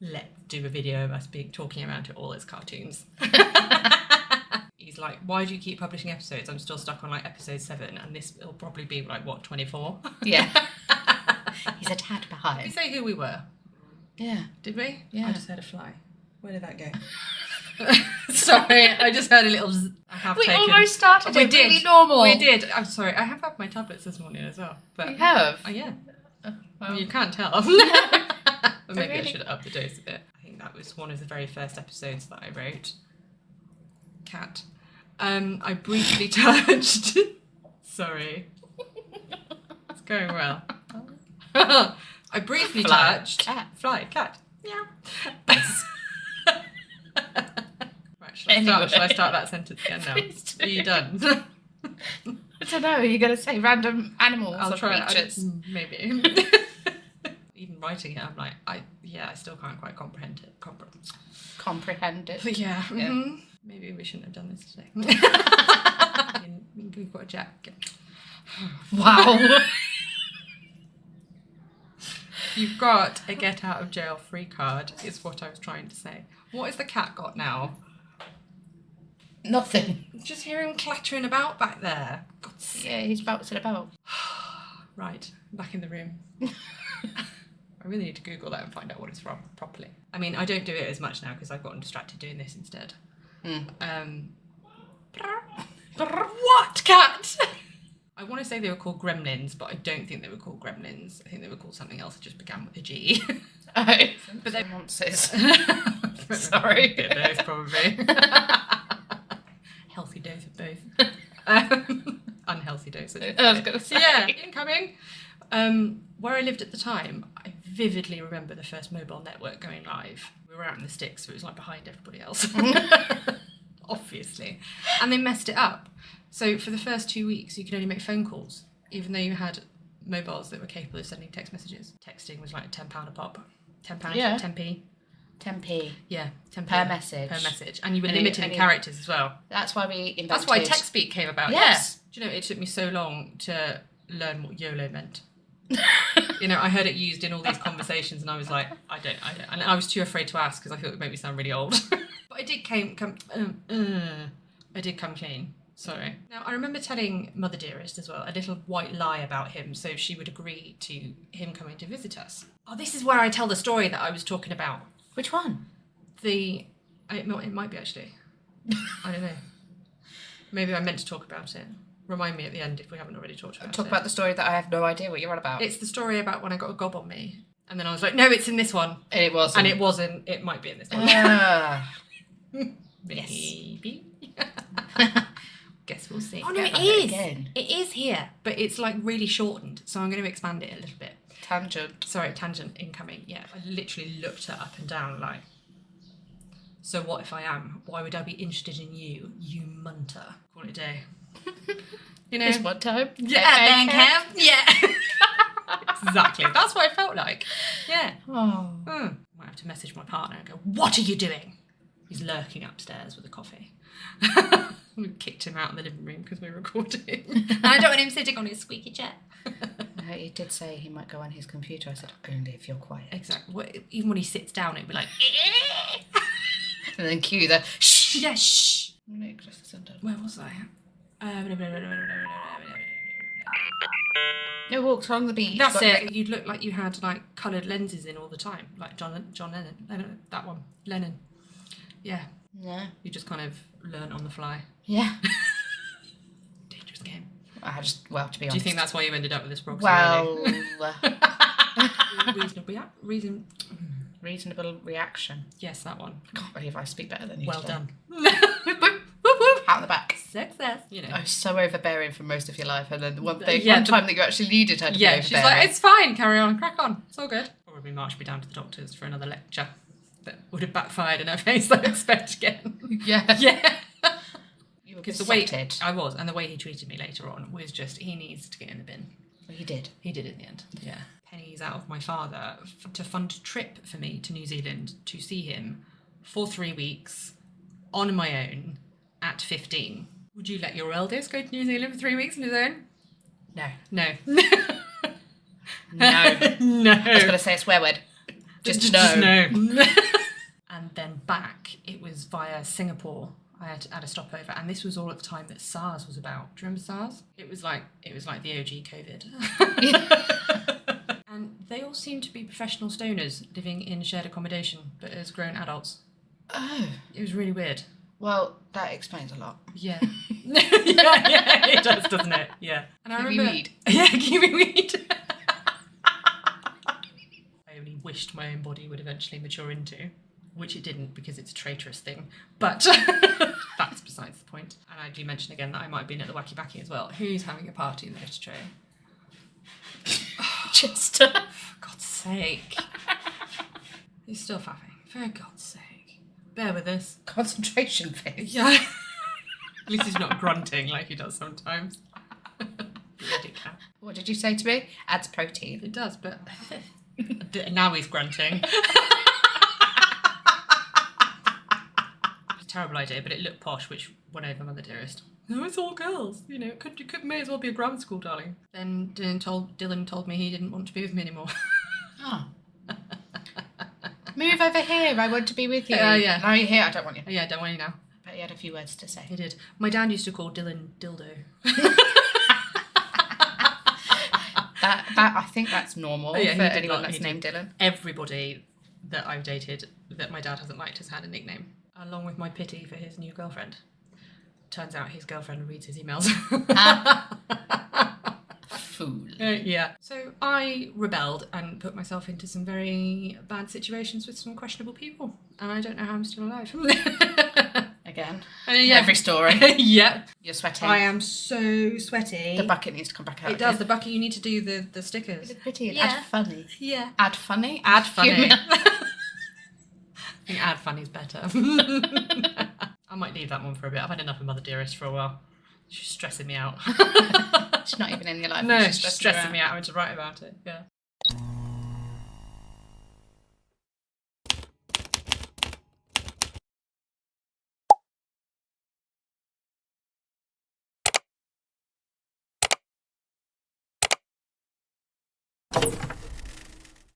let's do a video of us talking about it all as cartoons. He's like, why do you keep publishing episodes? I'm still stuck on like episode 7 and this will probably be like, what, 24? Yeah. He's a tad behind. Did we say who we were? Yeah. Did we? Yeah. I just heard a fly. Where did that go? Sorry, I just heard a little Almost started it really normal. We did. I'm sorry. I have had my tablets this morning as well. But you have? Oh, yeah. Well. You can't tell. But maybe I should have upped the dose a bit. I think that was one of the very first episodes that I wrote. Cat. I briefly touched... Sorry. It's going well. I briefly touched... Cat. Fly. Cat. Yeah. Right, shall I start that sentence again now? Are you done? I don't know. You're going to say random animals or creatures? Maybe. Even writing it, I'm like, I still can't quite comprehend it. Comprehend it. But yeah. Mm-hmm. Maybe we shouldn't have done this today. We've got a jack. Wow. You've got a get out of jail free card, is what I was trying to say. What has the cat got now? Nothing. Just hear him clattering about back there. Yeah, he's bouncing about. Right, back in the room. I really need to Google that and find out what it's from properly. I mean, I don't do it as much now because I've gotten distracted doing this instead. What cat? I want to say they were called gremlins, but I don't think they were called gremlins. I think they were called something else that just began with a G. Oh, but they're monsters. Sorry. Bit of both, probably. Healthy dose of both. Unhealthy dose. I was going to say. Yeah, incoming. Where I lived at the time, I vividly remember the first mobile network going live. We were out in the sticks, so it was like behind everybody else. Obviously. And they messed it up. So for the first 2 weeks, you could only make phone calls, even though you had mobiles that were capable of sending text messages. Texting was like £10 a pop. £10? Yeah. 10p? 10p. Yeah, 10p. Per message. Per message. And you were limited in characters as well. That's why we invented... That's why TextSpeak came about. Yes. Yeah. Do you know, it took me so long to learn what YOLO meant. You know, I heard it used in all these conversations and I was like, I don't. And I was too afraid to ask because I thought it would make me sound really old. But I did come clean. Sorry. Now, I remember telling Mother Dearest as well a little white lie about him so she would agree to him coming to visit us. Oh, this is where I tell the story that I was talking about. Which one? It might be actually. I don't know. Maybe I meant to talk about it. Remind me at the end if we haven't already talked about it. Talk about the story that I have no idea what you're on about. It's the story about when I got a gob on me. And then I was like, no, it's in this one. And it wasn't. And it wasn't. It might be in this one. Maybe. Guess we'll see. Oh, no, it is. It is here. But it's like really shortened. So I'm going to expand it a little bit. Tangent. Sorry, tangent incoming. Yeah, I literally looked her up and down like, so what if I am? Why would I be interested in you, you munter? Call it a day. You know? This one time. Yeah, thank him. Yeah. Exactly. That's what I felt like. Yeah. Oh. Might have to message my partner and go, what are you doing? He's lurking upstairs with a coffee. We kicked him out of the living room because we were recording. And I don't want him sitting on his squeaky chair. He did say he might go on his computer. I said, only if you're quiet. Exactly. Even when he sits down, it'd be like... And then cue the shh. Yeah, shh. Where was I? No walks along the beach. That's it. You'd look like you had like coloured lenses in all the time, like John Lennon. That one, Lennon. Yeah. Yeah. You just kind of learn on the fly. Yeah. Dangerous game. To be honest. Do you think that's why you ended up with this proxy? Well, reasonable reaction. Yes, that one. I can't believe I speak better than you. Well today. done. Pat on the back. Success. You know. I was so overbearing for most of your life, and then one time that you actually needed her to be overbearing. She's like, it's fine, carry on, crack on, it's all good. Probably marched me down to the doctors for another lecture that would have backfired in her face, I expect again. Yeah. Yeah. You were Because besotted. I was, and the way he treated me later on was just, he needs to get in the bin. Well, he did. He did in the end, yeah. Pennies out of my father to fund a trip for me to New Zealand to see him for 3 weeks on my own at 15. Would you let your eldest go to New Zealand for 3 weeks on his own? No. No. No. No. I was going to say a swear word. Just no. And then back, it was via Singapore. I had to add a stopover, and this was all at the time that SARS was about. Do you remember SARS? It was like the OG COVID. And they all seemed to be professional stoners living in shared accommodation, but as grown adults. Oh. It was really weird. Well, that explains a lot. Yeah. yeah, it does, doesn't it? Yeah. And I remember... weed. Yeah, kiwi weed. I only wished my own body would eventually mature into, which it didn't because it's a traitorous thing. But that's besides the point. And I do mention again that I might have been at the Wacky Backy as well. Who's having a party in the litter tray? Chester. For God's sake. He's still faffing. For God's sake. Bear with us. Concentration phase. Yeah. At least he's not grunting like he does sometimes. Bloody cat. What did you say to me? Adds protein. It does, but now he's grunting. It's a terrible idea, but it looked posh, which won over Mother Dearest. No, it's all girls. You know, it could may as well be a grammar school, darling. Then Dylan told me he didn't want to be with me anymore. Oh. Move over here. I want to be with you. Yeah. Now you're here. I don't want you. Yeah, don't want you now. But he had a few words to say. He did. My dad used to call Dylan Dildo. That I think that's normal for anyone that's named Dylan. Everybody that I've dated that my dad hasn't liked has had a nickname, along with my pity for his new girlfriend. Turns out his girlfriend reads his emails. Fool. Yeah. So I rebelled and put myself into some very bad situations with some questionable people, and I don't know how I'm still alive. Again. Yeah. Every story. Yeah. You're sweating. I am so sweaty. The bucket needs to come back out. It does. The bucket. You need to do the stickers. It's pretty. Yeah. Add funny. Yeah. Add funny. Add funny. I think add funny's better. I might leave that one for a bit. I've had enough of Mother Dearest for a while. She's stressing me out. She's not even in your life. No, she's stressing me out having to write about it. Yeah.